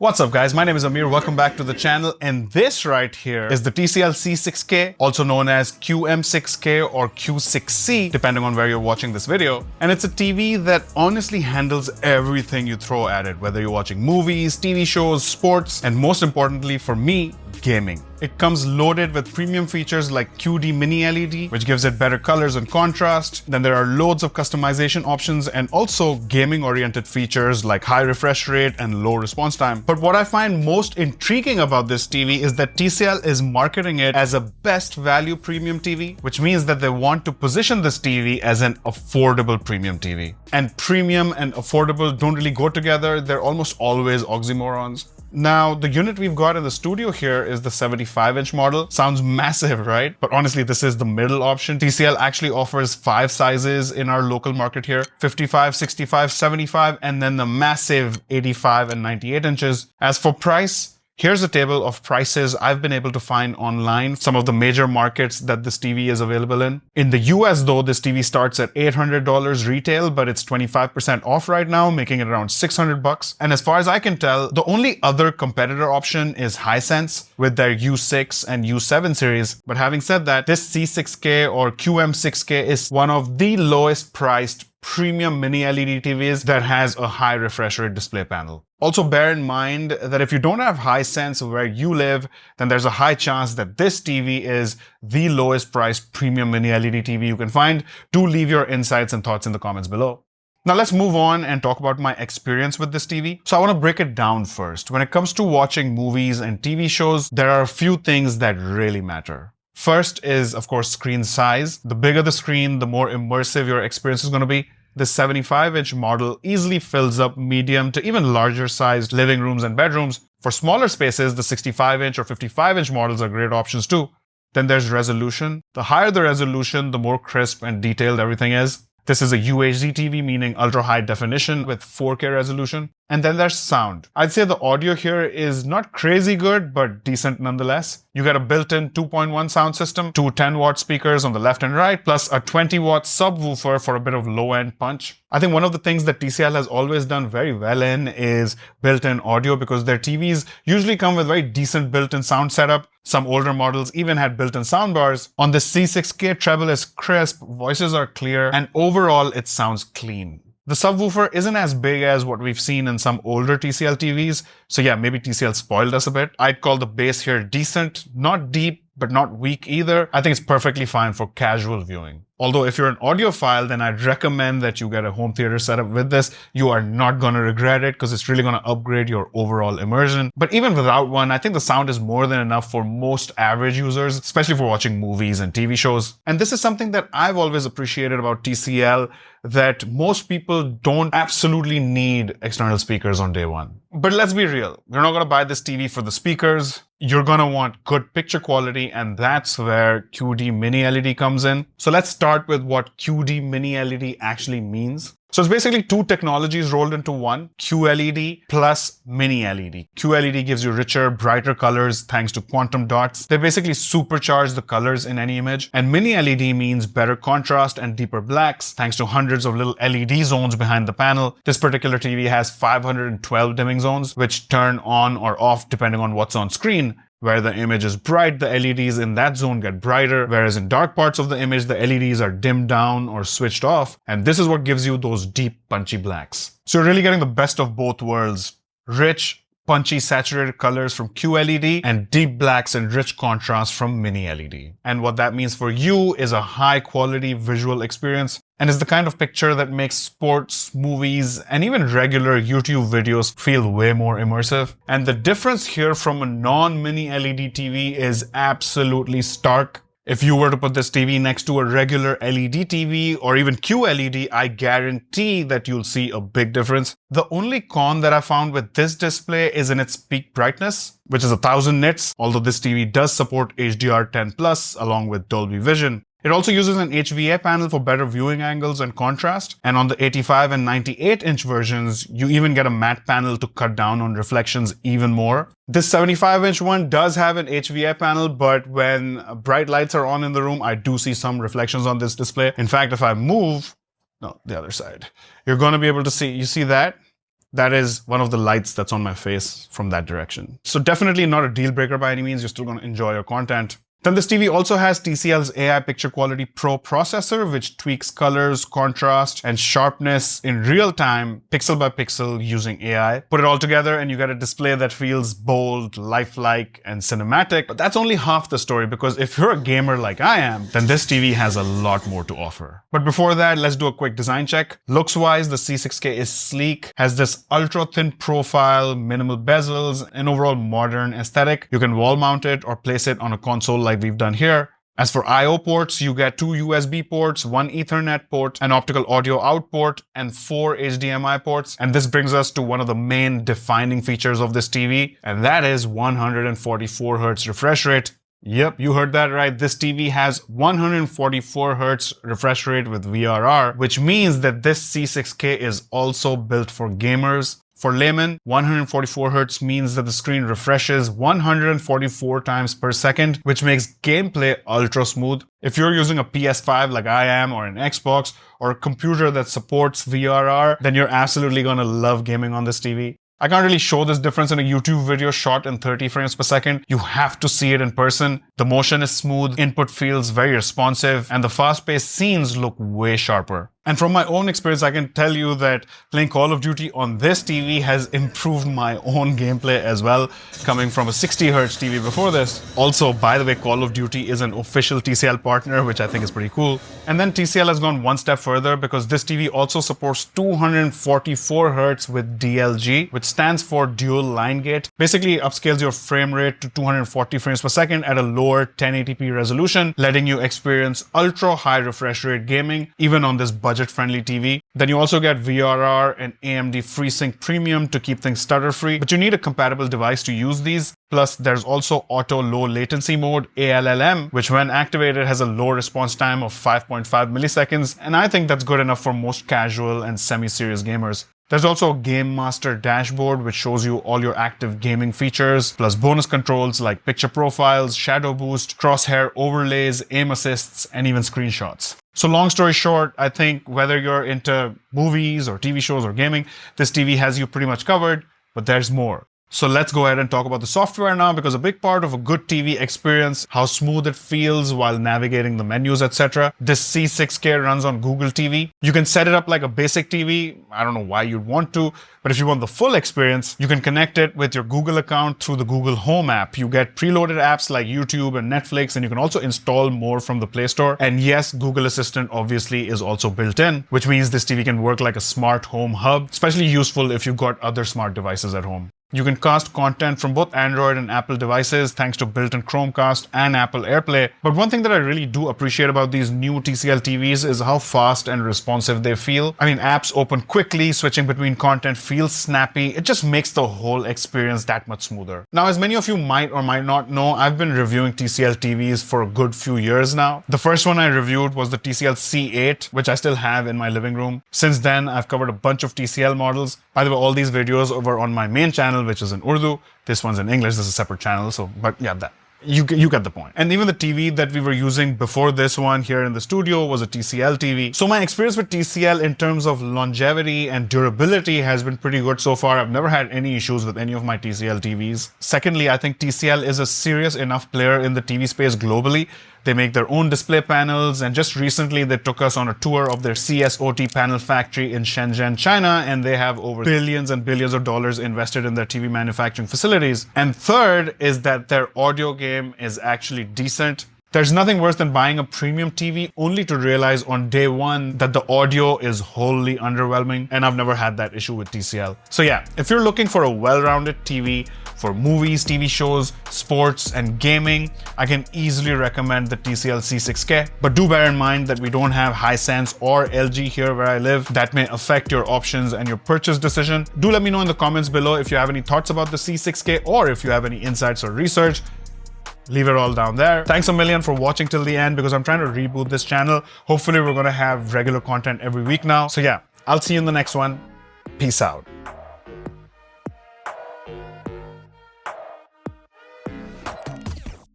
What's up guys, my name is Amir, welcome back to the channel, and this right here is the TCL C6K, also known as QM6K or Q6C, depending on where you're watching this video. And it's a TV that honestly handles everything you throw at it, whether you're watching movies, TV shows, sports, and most importantly for me, gaming. It comes loaded with premium features like QD MiniLED, which gives it better colors and contrast. Then there are loads of customization options and also gaming-oriented features like high refresh rate and low response time. But what I find most intriguing about this TV is that TCL is marketing it as a best value premium TV, which means that they want to position this TV as an affordable premium TV. And premium and affordable don't really go together, they're almost always oxymorons. Now, the unit we've got in the studio here is the 75-inch model. Sounds massive, right? But honestly, this is the middle option. TCL actually offers 5 sizes in our local market here: 55, 65, 75, and then the massive 85 and 98 inches. As for price, here's a table of prices I've been able to find online, some of the major markets that this TV is available in. In the US though, this TV starts at $800 retail, but it's 25% off right now, making it around $600. And as far as I can tell, the only other competitor option is Hisense with their U6 and U7 series. But having said that, this C6K or QM6K is one of the lowest priced premium mini LED TVs that has a high refresh rate display panel. Also bear in mind that if you don't have Hisense where you live, then there's a high chance that this TV is the lowest priced premium mini LED TV you can find. Do leave your insights and thoughts in the comments below. Now let's move on and talk about my experience with this TV. So I want to break it down first. When it comes to watching movies and TV shows, there are a few things that really matter. First is, of course, screen size. The bigger the screen, the more immersive your experience is going to be. The 75-inch model easily fills up medium to even larger sized living rooms and bedrooms. For smaller spaces, the 65-inch or 55-inch models are great options too. Then there's resolution. The higher the resolution, the more crisp and detailed everything is. This is a UHD TV, meaning ultra high definition with 4K resolution. And then there's sound. I'd say the audio here is not crazy good, but decent nonetheless. You get a built-in 2.1 sound system, 2 10-watt speakers on the left and right, plus a 20-watt subwoofer for a bit of low-end punch. I think one of the things that TCL has always done very well in is built-in audio, because their TVs usually come with very decent built-in sound setup. Some older models even had built-in soundbars. On the C6K, treble is crisp, voices are clear, and overall it sounds clean. The subwoofer isn't as big as what we've seen in some older TCL TVs, so yeah, maybe TCL spoiled us a bit. I'd call the bass here decent, not deep, but not weak either. I think it's perfectly fine for casual viewing. Although if you're an audiophile, then I'd recommend that you get a home theater setup with this. You are not going to regret it because it's really going to upgrade your overall immersion. But even without one, I think the sound is more than enough for most average users, especially for watching movies and TV shows. And this is something that I've always appreciated about TCL, that most people don't absolutely need external speakers on day one. But let's be real, you're not going to buy this TV for the speakers. You're going to want good picture quality, and that's where QD Mini LED comes in. So let's start with what QD Mini LED actually means. So it's basically 2 technologies rolled into one: QLED plus Mini LED. QLED gives you richer, brighter colors thanks to quantum dots. They basically supercharge the colors in any image. And Mini LED means better contrast and deeper blacks thanks to hundreds of little LED zones behind the panel. This particular TV has 512 dimming zones, which turn on or off depending on what's on screen. Where the image is bright, the LEDs in that zone get brighter, whereas in dark parts of the image, the LEDs are dimmed down or switched off, and this is what gives you those deep, punchy blacks. So you're really getting the best of both worlds: rich, punchy, saturated colors from QLED and deep blacks and rich contrast from Mini LED. And what that means for you is a high-quality visual experience, and is the kind of picture that makes sports, movies, and even regular YouTube videos feel way more immersive. And the difference here from a non-Mini LED TV is absolutely stark. If you were to put this TV next to a regular LED TV or even QLED, I guarantee that you'll see a big difference. The only con that I found with this display is in its peak brightness, which is 1000 nits, although this TV does support HDR10+ along with Dolby Vision. It also uses an HVA panel for better viewing angles and contrast. And on the 85 and 98-inch versions, you even get a matte panel to cut down on reflections even more. This 75-inch one does have an HVA panel, but when bright lights are on in the room, I do see some reflections on this display. In fact, if I move, no, the other side, you're going to be able to see, you see that? that is one of the lights that's on my face from that direction. So definitely not a deal breaker by any means. You're still going to enjoy your content. Then this TV also has TCL's AI Picture Quality Pro processor, which tweaks colors, contrast, and sharpness in real time, pixel by pixel, using AI. Put it all together and you get a display that feels bold, lifelike, and cinematic. But that's only half the story, because if you're a gamer like I am, then this TV has a lot more to offer. But before that, let's do a quick design check. Looks-wise, the C6K is sleek, has this ultra-thin profile, minimal bezels, and overall modern aesthetic. You can wall mount it or place it on a console like we've done here. As for I/O ports, you get 2 USB ports, 1 Ethernet port, an optical audio out port, and 4 HDMI ports. And this brings us to one of the main defining features of this TV, and that is 144 Hz refresh rate. Yep, you heard that right. This TV has 144 Hz refresh rate with VRR, which means that this C6K is also built for gamers. For laymen, 144 Hz means that the screen refreshes 144 times per second, which makes gameplay ultra smooth. If you're using a PS5 like I am, or an Xbox, or a computer that supports VRR, then you're absolutely gonna love gaming on this TV. I can't really show this difference in a YouTube video shot in 30 frames per second. You have to see it in person. The motion is smooth, input feels very responsive, and the fast-paced scenes look way sharper. And from my own experience, I can tell you that playing Call of Duty on this TV has improved my own gameplay as well, coming from a 60 Hz TV before this. Also, by the way, Call of Duty is an official TCL partner, which I think is pretty cool. And then TCL has gone one step further, because this TV also supports 244 Hz with DLG, which stands for dual line gate. Basically, it upscales your frame rate to 240 frames per second at a lower 1080p resolution, letting you experience ultra high refresh rate gaming, even on this budget-friendly TV. Then you also get VRR and AMD FreeSync Premium to keep things stutter-free, but you need a compatible device to use these. Plus, there's also Auto Low Latency Mode, ALLM, which when activated has a low response time of 5.5 milliseconds, and I think that's good enough for most casual and semi-serious gamers. There's also a Game Master dashboard, which shows you all your active gaming features, plus bonus controls like picture profiles, shadow boost, crosshair overlays, aim assists, and even screenshots. So long story short, I think whether you're into movies or TV shows or gaming, this TV has you pretty much covered, but there's more. So let's go ahead and talk about the software now, because a big part of a good TV experience, how smooth it feels while navigating the menus, etc. This C6K runs on Google TV. You can set it up like a basic TV. I don't know why you'd want to, but if you want the full experience, you can connect it with your Google account through the Google Home app. You get preloaded apps like YouTube and Netflix, and you can also install more from the Play Store. And yes, Google Assistant obviously is also built in, which means this TV can work like a smart home hub, especially useful if you've got other smart devices at home. You can cast content from both Android and Apple devices thanks to built-in Chromecast and Apple AirPlay. But one thing that I really do appreciate about these new TCL TVs is how fast and responsive they feel. I mean, apps open quickly, switching between content feels snappy. It just makes the whole experience that much smoother. Now, as many of you might or might not know, I've been reviewing TCL TVs for a good few years now. The first one I reviewed was the TCL C8, which I still have in my living room. Since then, I've covered a bunch of TCL models. By the way, all these videos were on my main channel, which is in Urdu. This one's in English. This is a separate channel. But yeah, you get the point. And even the TV that we were using before this one here in the studio was a TCL TV. So my experience with TCL in terms of longevity and durability has been pretty good so far. I've never had any issues with any of my TCL TVs. Secondly, I think TCL is a serious enough player in the TV space globally. They make their own display panels, and just recently they took us on a tour of their CSOT panel factory in Shenzhen, China, and they have over billions and billions of dollars invested in their TV manufacturing facilities. And third is that their audio game is actually decent. There's nothing worse than buying a premium TV only to realize on day one that the audio is wholly underwhelming, and I've never had that issue with TCL. So yeah, if you're looking for a well-rounded TV for movies, TV shows, sports, and gaming, I can easily recommend the TCL C6K. But do bear in mind that we don't have Hisense or LG here where I live. That may affect your options and your purchase decision. Do let me know in the comments below if you have any thoughts about the C6K, or if you have any insights or research. Leave it all down there. Thanks a million for watching till the end, because I'm trying to reboot this channel. Hopefully we're going to have regular content every week now. So yeah, I'll see you in the next one. Peace out.